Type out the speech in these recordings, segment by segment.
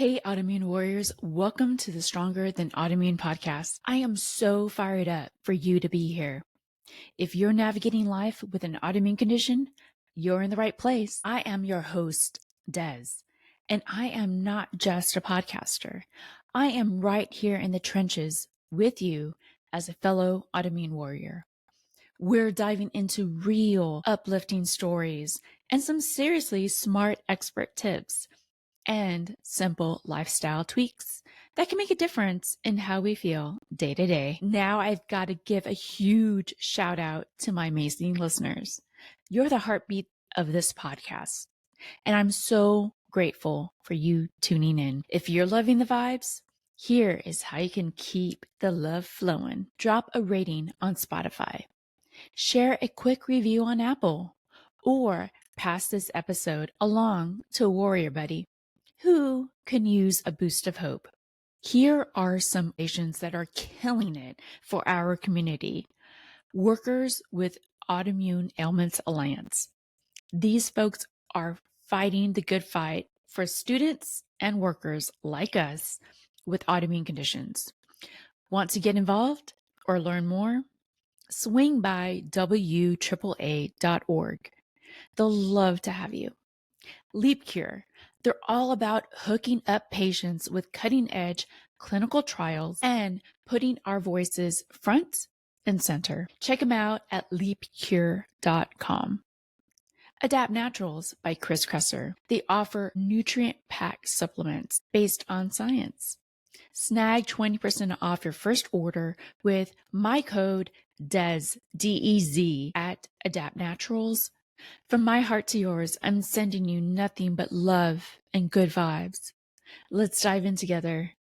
Hey, autoimmune warriors, welcome to the Stronger Than Autoimmune Podcast. I am so fired up for you to be here. If you're navigating life with an autoimmune condition, you're in the right place. I am your host, Des, and I am not just a podcaster. I am right here in the trenches with you as a fellow autoimmune warrior. We're diving into real, uplifting stories and some seriously smart expert tips and simple lifestyle tweaks that can make a difference in how we feel day to day. Now I've got to give a huge shout out to my amazing listeners. You're the heartbeat of this podcast, and I'm so grateful for you tuning in. If you're loving the vibes, here is how you can keep the love flowing. Drop a rating on Spotify, share a quick review on Apple, or pass this episode along to a warrior buddy who can use a boost of hope. Here are some nations that are killing it for our community. Workers with Autoimmune Ailments Alliance. These folks are fighting the good fight for students and workers like us with autoimmune conditions. Want to get involved or learn more? Swing by WAAA.org. They'll love to have you. Leap Cure. They're all about hooking up patients with cutting-edge clinical trials and putting our voices front and center. Check them out at leapcure.com. Adapt Naturals by Chris Kresser. They offer nutrient-packed supplements based on science. Snag 20% off your first order with my code DEZ, D-E-Z, at Adapt Naturals. From my heart to yours, I'm sending you nothing but love and good vibes. Let's dive in together.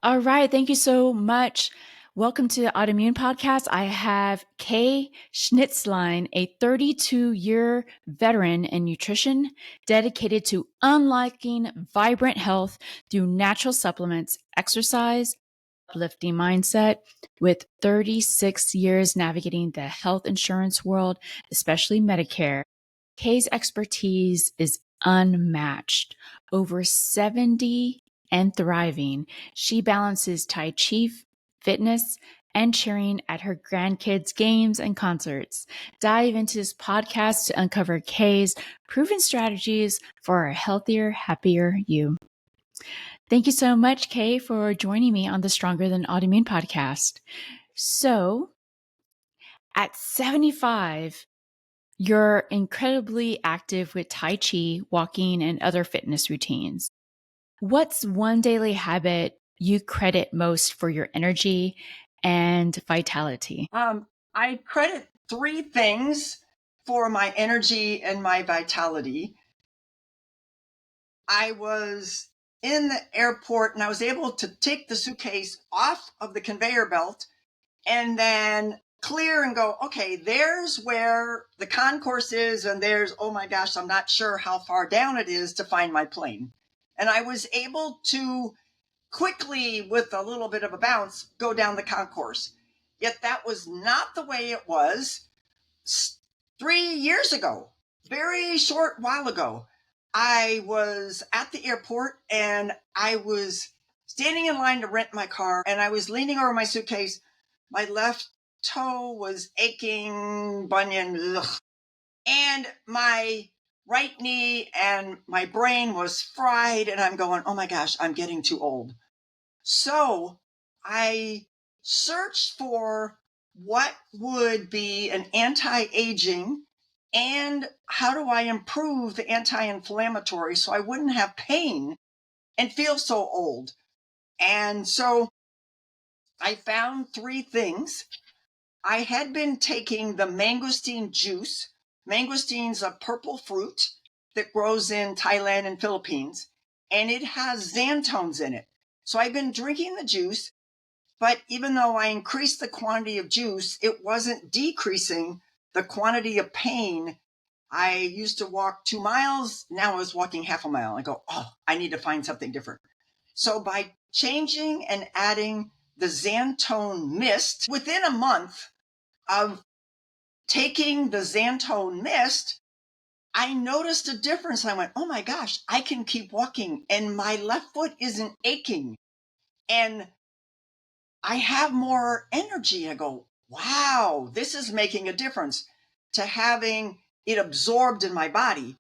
All right. Thank you so much. Welcome to the Autoimmune Podcast. I have Kay Schnizlein, a 32-year veteran in nutrition dedicated to unlocking vibrant health through natural supplements, exercise, uplifting mindset. With 36 years navigating the health insurance world, especially Medicare, Kay's expertise is unmatched. Over 70 and thriving, she balances Tai Chi, fitness, and cheering at her grandkids' games and concerts. Dive into this podcast to uncover Kay's proven strategies for a healthier, happier you. Thank you so much, Kay, for joining me on the Stronger Than Autoimmune podcast. So, at 75, you're incredibly active with Tai Chi, walking, and other fitness routines. What's one daily habit you credit most for your energy and vitality? I credit three things for my energy and my vitality. I was in the airport and I was able to take the suitcase off of the conveyor belt and then clear and go, okay, there's where the concourse is. And there's, oh my gosh, I'm not sure how far down it is to find my plane. And I was able to quickly, with a little bit of a bounce, go down the concourse. Yet that was not the way it was 3 years ago, very short while ago. I was at the airport and I was standing in line to rent my car and I was leaning over my suitcase. My left toe was aching, bunion, ugh. And my right knee and my brain was fried and I'm going, oh my gosh, I'm getting too old. So I searched for what would be an anti-aging and how do I improve the anti-inflammatory so I wouldn't have pain and feel so old. And so I found three things. I had been taking the mangosteen juice. Mangosteen's a purple fruit that grows in Thailand and Philippines, and it has xanthones in it. So I've been drinking the juice, but even though I increased the quantity of juice, it wasn't decreasing the quantity of pain. I used to walk 2 miles. Now I was walking half a mile. I go, oh, I need to find something different. So by changing and adding the xanthone mist, within a month of taking the xanthone mist, I noticed a difference. I went, oh my gosh, I can keep walking and my left foot isn't aching. And I have more energy. I go, wow, this is making a difference to having it absorbed in my body.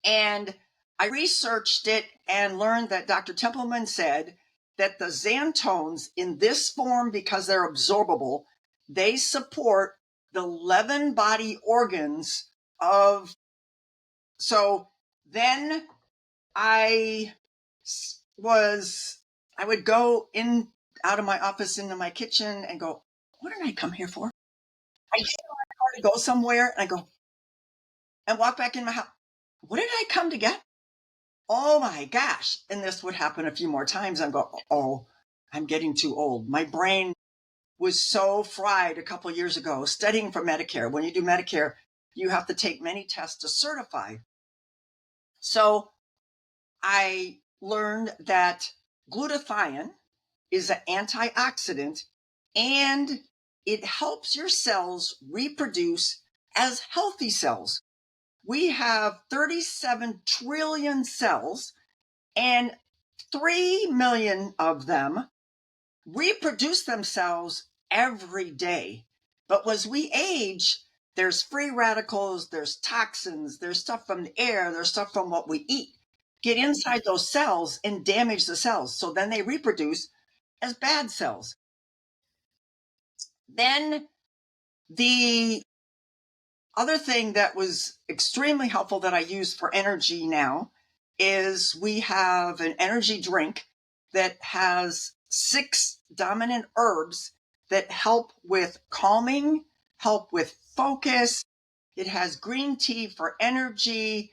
And I researched it and learned that Dr. Templeman said that the xanthones in this form, because they're absorbable, they support the 11 body organs of. So then I I would go in out of my office into my kitchen and go, what did I come here for? I get in my car to go somewhere and I go and walk back in my house. What did I come to get? Oh my gosh. And this would happen a few more times. I go, oh, I'm getting too old. My brain was so fried a couple of years ago studying for Medicare. When you do Medicare, you have to take many tests to certify. So I learned that glutathione is an antioxidant and it helps your cells reproduce as healthy cells. We have 37 trillion cells and 3 million of them reproduce themselves every day. But as we age, there's free radicals, there's toxins, there's stuff from the air, there's stuff from what we eat, get inside those cells and damage the cells. So then they reproduce as bad cells. Then the other thing that was extremely helpful that I use for energy now is we have an energy drink that has 6 dominant herbs that help with calming, help with focus. It has green tea for energy,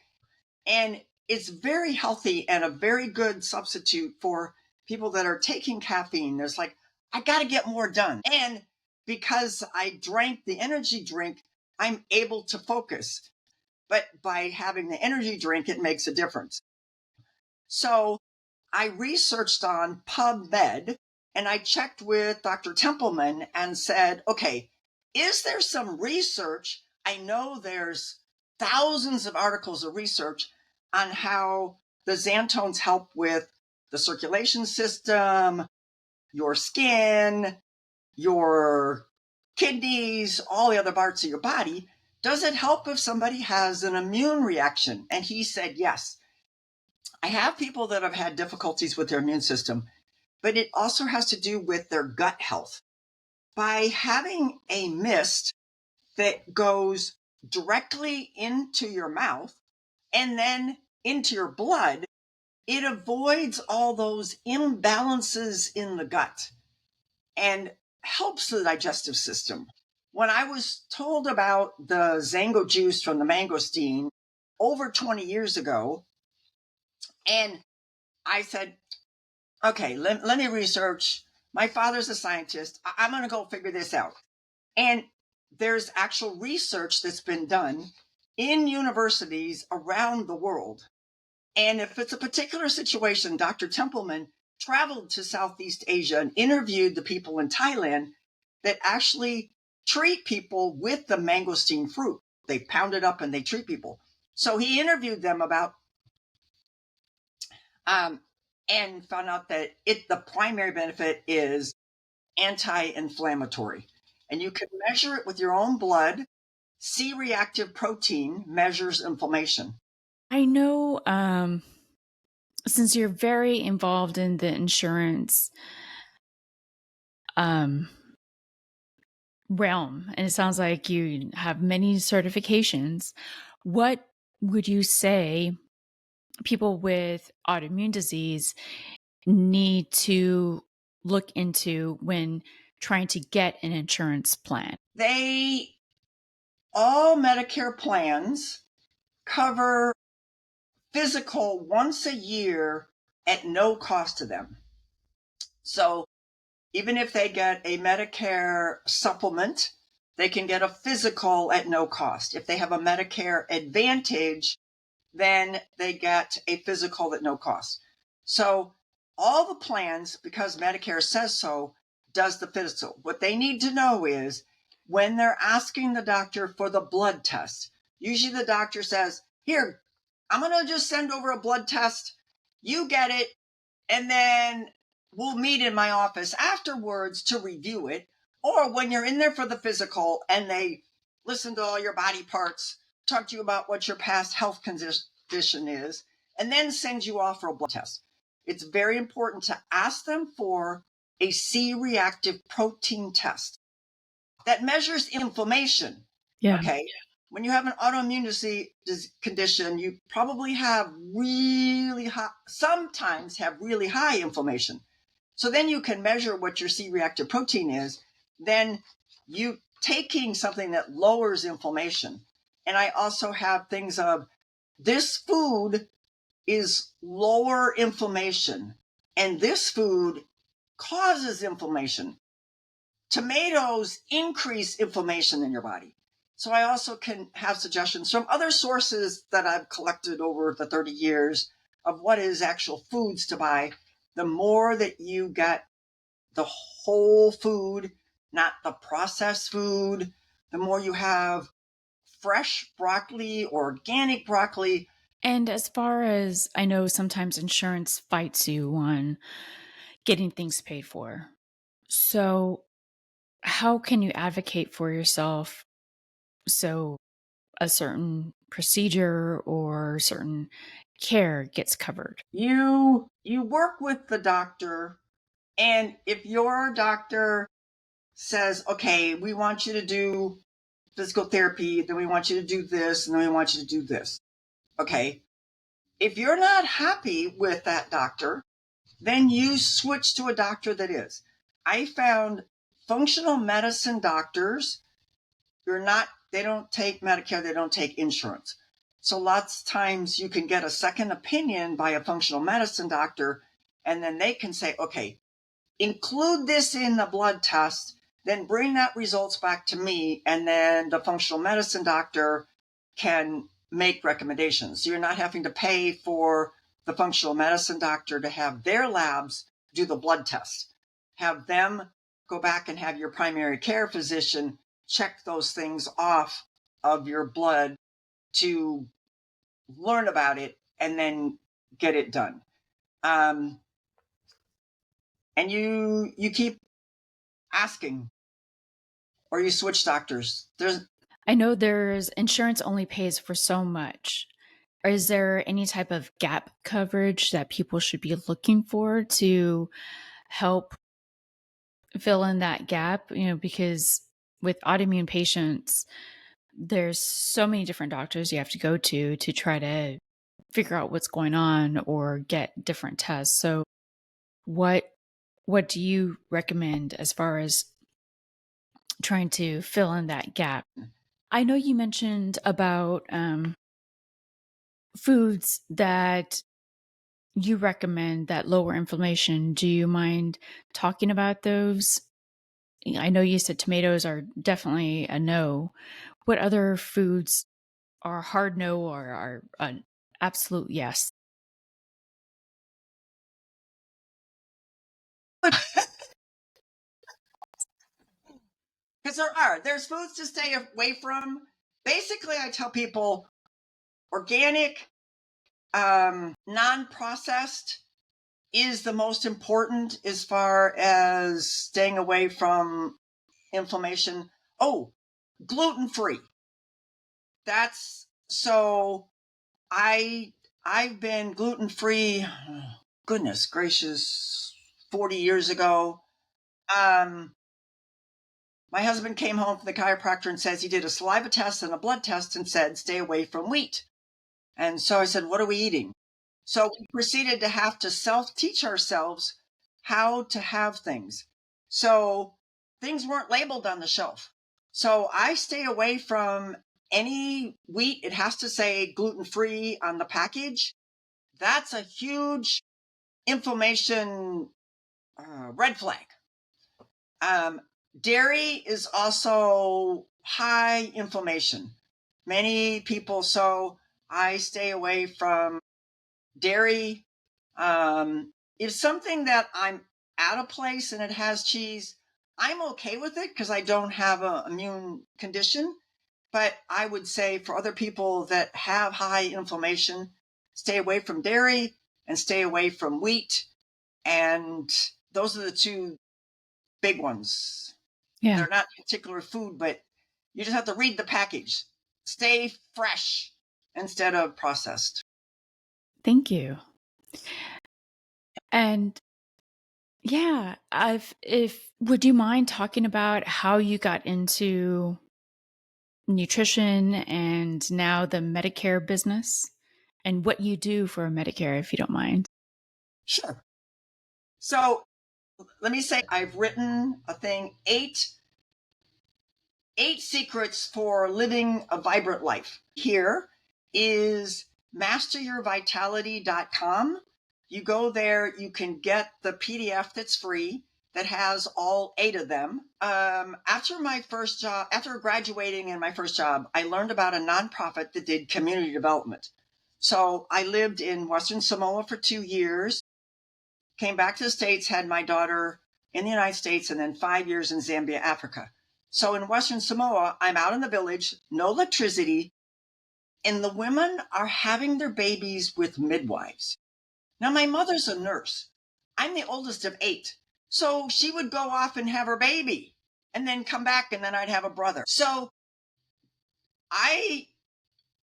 and it's very healthy and a very good substitute for people that are taking caffeine. There's like, I got to get more done. And because I drank the energy drink, I'm able to focus. But by having the energy drink, it makes a difference. So I researched on PubMed and I checked with Dr. Templeman and said, okay, is there some research? I know there's thousands of articles of research on how the xanthones help with the circulation system, your skin, your kidneys, all the other parts of your body. Does it help if somebody has an immune reaction? And he said, yes. I have people that have had difficulties with their immune system, but it also has to do with their gut health. By having a mist that goes directly into your mouth and then into your blood, it avoids all those imbalances in the gut and helps the digestive system. When I was told about the Zango juice from the mangosteen over 20 years ago, and I said, okay, let me research. My father's a scientist. I'm going to go figure this out. And there's actual research that's been done in universities around the world. And if it's a particular situation, Dr. Templeman traveled to Southeast Asia and interviewed the people in Thailand that actually treat people with the mangosteen fruit. They pound it up and they treat people. So he interviewed them about and found out that the primary benefit is anti-inflammatory. And you can measure it with your own blood. C-reactive protein measures inflammation. I know, since you're very involved in the insurance realm, and it sounds like you have many certifications, what would you say people with autoimmune disease need to look into when trying to get an insurance plan? All Medicare plans cover physical once a year at no cost to them. So even if they get a Medicare supplement, they can get a physical at no cost. If they have a Medicare Advantage, then they get a physical at no cost. So all the plans, because Medicare says so, does the physical. What they need to know is when they're asking the doctor for the blood test, Usually the doctor says, here, I'm going to just send over a blood test. You get it. And then we'll meet in my office afterwards to review it. Or when you're in there for the physical and they listen to all your body parts, talk to you about what your past health condition is, and then send you off for a blood test. It's very important to ask them for a C-reactive protein test that measures inflammation. Yeah. Okay. When you have an autoimmune disease condition, you probably have really high, sometimes have really high inflammation. So then you can measure what your C-reactive protein is. Then you taking something that lowers inflammation. And I also have things of this food is lower inflammation, and this food causes inflammation. Tomatoes increase inflammation in your body. So I also can have suggestions from other sources that I've collected over the 30 years of what is actual foods to buy. The more that you get the whole food, not the processed food, the more you have fresh broccoli, organic broccoli. And as far as I know, sometimes insurance fights you on getting things paid for. So, how can you advocate for yourself so a certain procedure or certain care gets covered? You work with the doctor, and if your doctor says, okay, we want you to do physical therapy, then we want you to do this, and then we want you to do this. Okay. If you're not happy with that doctor, then you switch to a doctor that is. I found functional medicine doctors, they don't take Medicare, they don't take insurance. So lots of times you can get a second opinion by a functional medicine doctor, and then they can say, okay, include this in the blood test, then bring that results back to me, and then the functional medicine doctor can make recommendations. So you're not having to pay for the functional medicine doctor to have their labs do the blood test. Have them go back and have your primary care physician check those things off of your blood to learn about it and then get it done. And you keep asking, or you switch doctors. I know there's insurance only pays for so much. Is there any type of gap coverage that people should be looking for to help fill in that gap? Because with autoimmune patients, there's so many different doctors you have to go to try to figure out what's going on or get different tests. So what do you recommend as far as trying to fill in that gap? I know you mentioned about foods that you recommend that lower inflammation. Do you mind talking about those? I know you said tomatoes are definitely a no. What other foods are a hard no or are an absolute yes? Because there's foods to stay away from. Basically, I tell people organic, non-processed is the most important as far as staying away from inflammation. Oh, gluten-free. That's so I've been gluten-free, goodness gracious, 40 years ago. My husband came home from the chiropractor and says he did a saliva test and a blood test and said, stay away from wheat. And so I said, what are we eating? So we proceeded to have to self-teach ourselves how to have things. So things weren't labeled on the shelf. So I stay away from any wheat. It has to say gluten-free on the package. That's a huge inflammation red flag. Dairy is also high inflammation. Many people, so I stay away from dairy. If something that I'm at a place and it has cheese, I'm okay with it because I don't have an immune condition. But I would say for other people that have high inflammation, stay away from dairy and stay away from wheat. And those are the two big ones. Yeah. They're not particular food, but you just have to read the package. Stay fresh instead of processed. Thank you. And yeah, if would you mind talking about how you got into nutrition and now the Medicare business and what you do for Medicare, if you don't mind? Sure. So let me say I've written a thing, eight secrets for living a vibrant life. Here is masteryourvitality.com. You go there, you can get the PDF that's free that has all 8 of them. After graduating in my first job, I learned about a nonprofit that did community development. So I lived in Western Samoa for 2 years, came back to the States, had my daughter in the United States, and then 5 years in Zambia, Africa. So in Western Samoa, I'm out in the village, no electricity, and the women are having their babies with midwives. Now, my mother's a nurse. I'm the oldest of 8. So she would go off and have her baby and then come back, and then I'd have a brother. So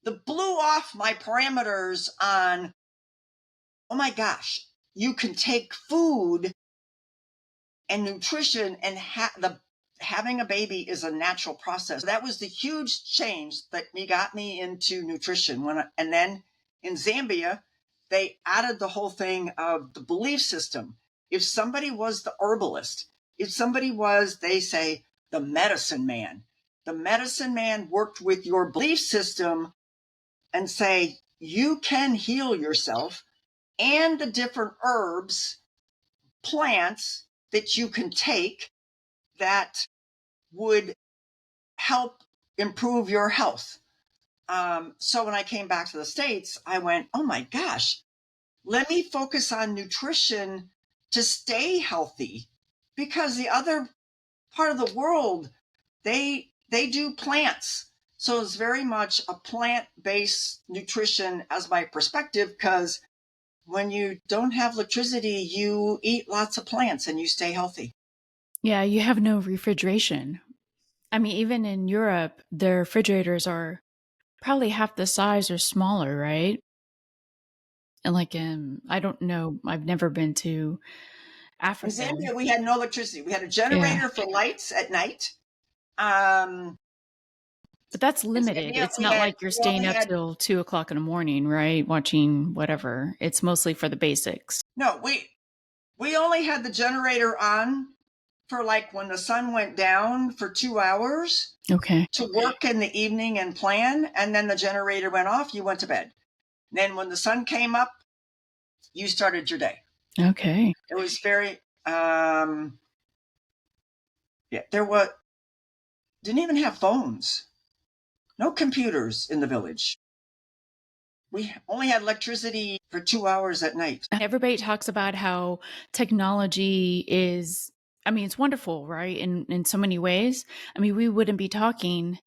that blew off my parameters on, oh my gosh, you can take food and nutrition and having a baby is a natural process. That was the huge change that got me into nutrition. And then in Zambia, they added the whole thing of the belief system. If somebody was the herbalist, if somebody was, they say, the medicine man worked with your belief system and say, you can heal yourself, and the different herbs, plants that you can take that would help improve your health. So when I came back to the States, I went, oh my gosh, let me focus on nutrition to stay healthy, because the other part of the world, they do plants. So it's very much a plant-based nutrition as my perspective, because when you don't have electricity, you eat lots of plants and you stay healthy. Yeah, you have no refrigeration. I mean, even in Europe, their refrigerators are probably half the size or smaller, right? And I don't know, I've never been to In Africa. Zambia, we had no electricity. We had a Yeah, generator for lights at night. Um, but that's in limited. Zambia, It's not like you're we only staying up had till 2 o'clock in the morning, right? Watching whatever. It's mostly for the basics. no, we only had the generator on for like when the sun went down for 2 hours Okay. to work in the evening and plan, and then the generator went off. You went to bed. Then when the sun came up, you started your day. Okay. It was very yeah. Didn't even have phones. No computers in the village. We only had electricity for 2 hours at night. Everybody talks about how technology is, I mean, it's wonderful, right? In so many ways. I mean, we wouldn't be talking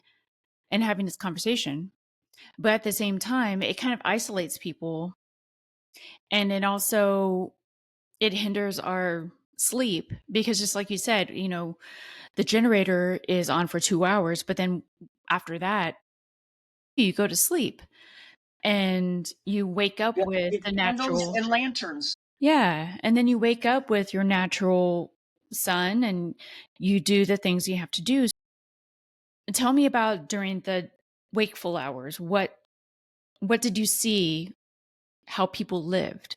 and having this conversation, but at the same time, it kind of isolates people, and it hinders our sleep, because just like you said, the generator is on for 2 hours, but then after that, you go to sleep and you wake up Yeah, with with the candles natural. and lanterns. Yeah, and then you wake up with your natural sun and you do the things you have to do. Tell me about during the wakeful hours. What did you see how people lived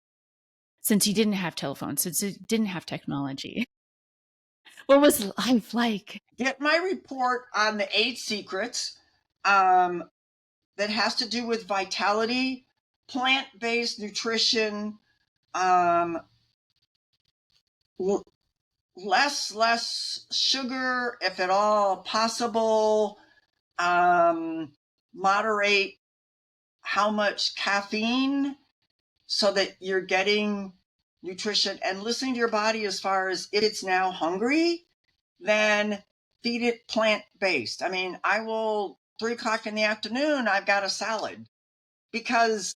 since you didn't have telephones, since you didn't have technology? What was life like? Get my report on the 8 secrets that has to do with vitality, plant-based nutrition, um, less sugar if at all possible, moderate how much caffeine so that you're getting nutrition, and listening to your body as far as if it's now hungry, then feed it plant-based. I mean, I will 3 o'clock in the afternoon, I've got a salad because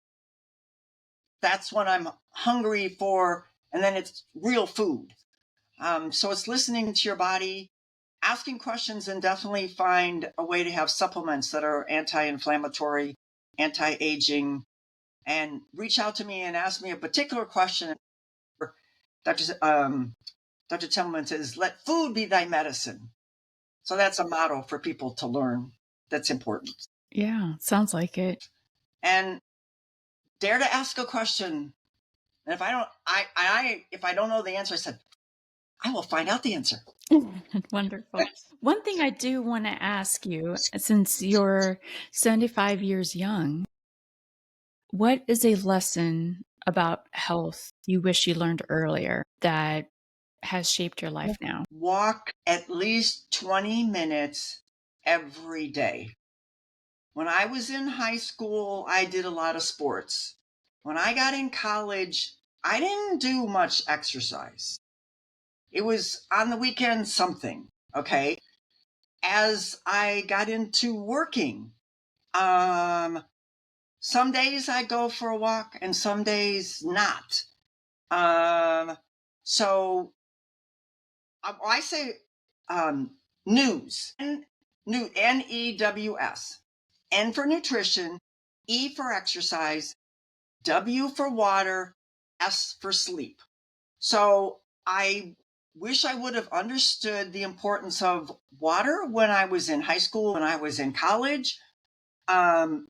that's what I'm hungry for. And then it's real food. So it's listening to your body, asking questions, and definitely find a way to have supplements that are anti-inflammatory, anti-aging, and reach out to me and ask me a particular question. Dr. Tillman says, let food be thy medicine. So that's a motto for people to learn. That's important. Yeah, sounds like it. And dare to ask a question. And if I don't know the answer, I said, I will find out the answer. Wonderful. One thing I do want to ask you, since you're 75 years young, what is a lesson about health you wish you learned earlier that has shaped your life now? Walk at least 20 minutes every day. When I was in high school, I did a lot of sports. When I got in college, I didn't do much exercise. It was on the weekend something, okay? As I got into working, some days I go for a walk and some days not. So I say news, NEWS, N for nutrition, E for exercise, W for water, S for sleep. So I wish I would have understood the importance of water when I was in high school, when I was in college, and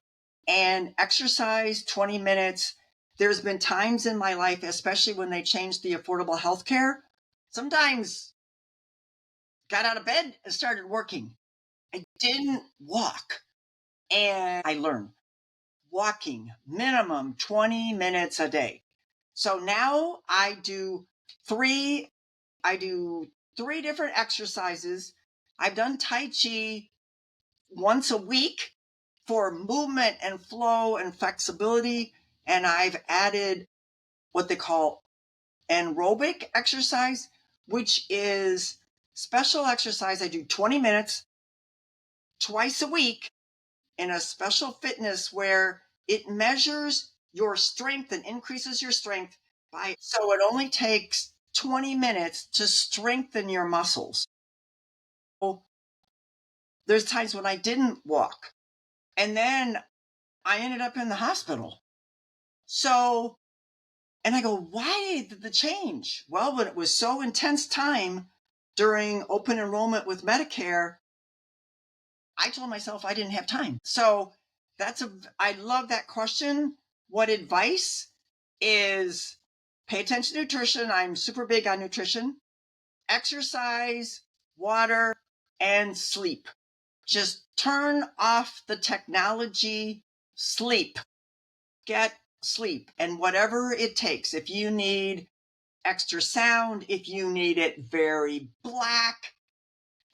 exercise 20 minutes. There's been times in my life, especially when they changed the affordable health care, sometimes got out of bed and started working. I didn't walk. And I learned walking minimum 20 minutes a day. So now I do three different exercises. I've done Tai Chi once a week for movement and flow and flexibility. And I've added what they call aerobic exercise, which is special exercise. I do 20 minutes twice a week in a special fitness where it measures your strength and increases your strength so it only takes 20 minutes to strengthen your muscles. So there's times when I didn't walk and then I ended up in the hospital. So, and I go, why did the change? Well, when it was so intense time during open enrollment with Medicare, I told myself I didn't have time. So I love that question. What advice is pay attention to nutrition. I'm super big on nutrition, exercise, water, and sleep. Just turn off the technology, sleep, get sleep, and whatever it takes. If you need extra sound, if you need it very black,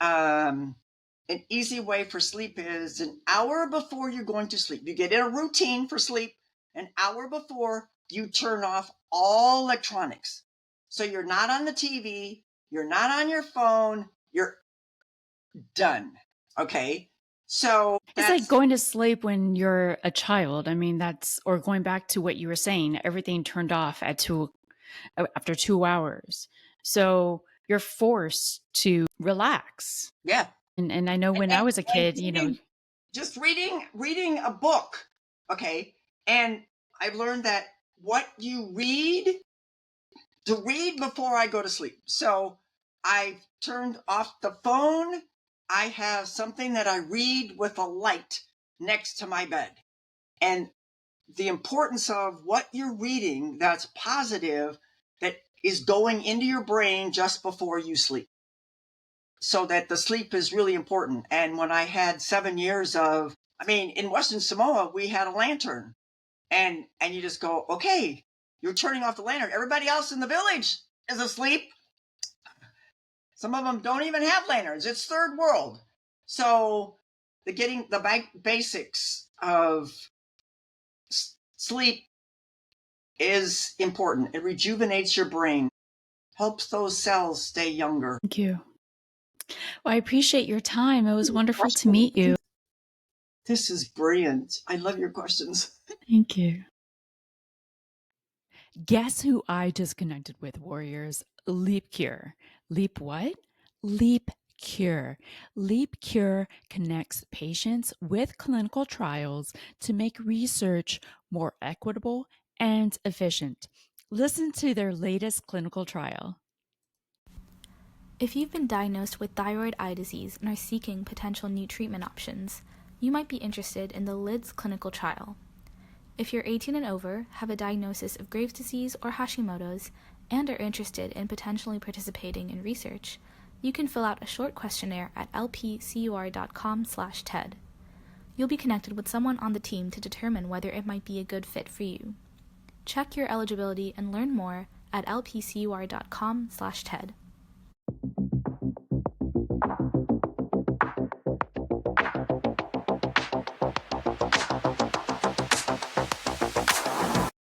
an easy way for sleep is an hour before you're going to sleep. You get in a routine for sleep an hour before you turn off all electronics. So you're not on the TV, you're not on your phone, you're done. Okay. So It's like going to sleep when you're a child. I mean, or going back to what you were saying, everything turned off after 2 hours. So you're forced to relax. Yeah. And I know when I was a kid, just reading a book. Okay. And I've learned that what you read to read before I go to sleep. So I've turned off the phone. I have something that I read with a light next to my bed. And the importance of what you're reading that's positive, that is going into your brain just before you sleep. So that the sleep is really important. And when I had 7 years in Western Samoa, we had a lantern. And you just go, okay, you're turning off the lantern. Everybody else in the village is asleep. Some of them don't even have lanterns. It's third world. So getting the basics of sleep is important. It rejuvenates your brain, helps those cells stay younger. Thank you. Well, I appreciate your time. It was wonderful to meet you. This is brilliant. I love your questions. Thank you. Guess who I just connected with, warriors? Leap Cure. Leap what? Leap Cure. Leap Cure connects patients with clinical trials to make research more equitable and efficient. Listen to their latest clinical trial. If you've been diagnosed with thyroid eye disease and are seeking potential new treatment options, you might be interested in the LIDS clinical trial. If you're 18 and over, have a diagnosis of Graves' disease or Hashimoto's, and are interested in potentially participating in research, you can fill out a short questionnaire at lpcur.com/TED. You'll be connected with someone on the team to determine whether it might be a good fit for you. Check your eligibility and learn more at lpcur.com/TED.